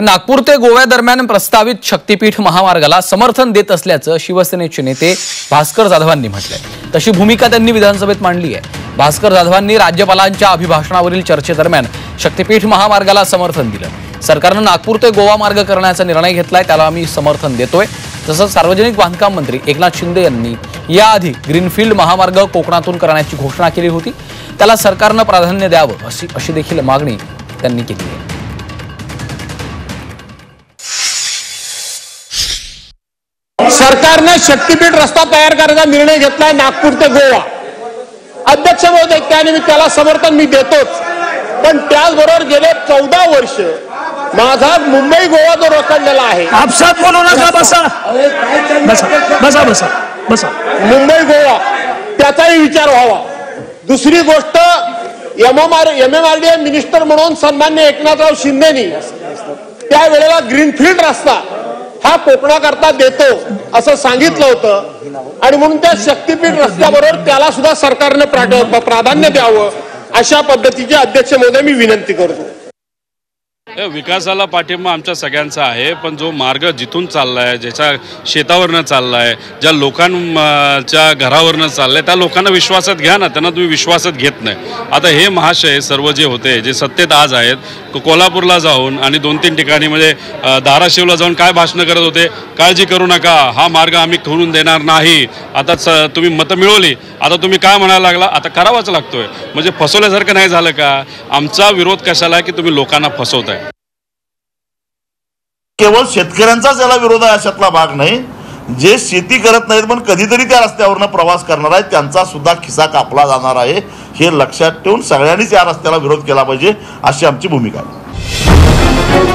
नागपूर ते गोवा दरम्यान प्रस्तावित शक्तीपीठ महामार्गाला समर्थन देत असल्याचं शिवसेनेचे नेते भास्कर जाधवांनी म्हटलंय। तशी भूमिका त्यांनी विधानसभेत मांडली आहे। भास्कर जाधवांनी राज्यपालांच्या अभिभाषणावरील चर्चेदरम्यान शक्तीपीठ महामार्गाला समर्थन दिलं। सरकारनं नागपूर ते गोवा मार्ग करण्याचा निर्णय घेतलाय, त्याला आम्ही समर्थन देतोय। तसंच सार्वजनिक बांधकाम मंत्री एकनाथ शिंदे यांनी याआधी ग्रीनफील्ड महामार्ग कोकणातून करण्याची घोषणा केली होती, त्याला सरकारनं प्राधान्य द्यावं अशी देखील मागणी त्यांनी केली आहे। सरकारने शक्तीपीठ रस्ता तयार करायचा निर्णय घेतलाय नागपूर ते गोवा। अध्यक्ष महोदय, त्यानिमित्त त्याला समर्थन मी देतोच, पण त्याचबरोबर गेले 14 वर्ष माझा मुंबई गोवा जो रखडलेला आहे। आपसात बोलू नका, बसा बसा बसा बसा। मुंबई गोवा त्याचाही विचार व्हावा। दुसरी गोष्ट, MMRDA मिनिस्टर म्हणून सन्मान्य एकनाथराव शिंदेनी त्यावेळेला ग्रीनफील्ड रस्ता हा कोकणाकरता देतो असं सांगितलं होतं, आणि म्हणून त्या शक्तीपीठ रस्त्याबरोबर त्याला सुद्धा सरकारने प्राधान्य द्यावं अशा पद्धतीची अध्यक्ष महोदय मी विनंती करतो। विकासाला पाठिंबा आमच्या सगळ्यांचा आहे, पण जो मार्ग जिथून चाललाय, ज्याच्या शेतावरनं चाललाय, ज्या लोकांच्या घरावरनं चाललाय, त्या लोकांना विश्वासात घ्या ना। त्यांना तुम्ही विश्वासात घेत नाही। आता हे महाशय सर्व जे होते, जे सत्तेत आज आहेत, कोल्हापूरला जाऊन आणि 2-3 ठिकाणी म्हणजे धाराशिवला जाऊन काय भाषणं करत होते, काळजी करू नका, हा मार्ग आम्ही करून देणार नाही। आता तुम्ही मतं मिळवली, आता तुम्ही काय म्हणायला लागला, आता करावाच लागतोय। म्हणजे फसवल्यासारखं नाही झालं का? आमचा विरोध कशाला की तुम्ही लोकांना फसवताय। केवळ शेतकऱ्यांचाच याला विरोध आहे अशातला भाग नाही। जे शेती करत नाहीत पण कधीतरी त्या रस्त्यावरनं प्रवास करणार आहेत, त्यांचा सुद्धा खिसा कापला जाणार आहे। हे लक्षात ठेवून सगळ्यांनीच या रस्त्याला विरोध केला पाहिजे अशी आमची भूमिका आहे।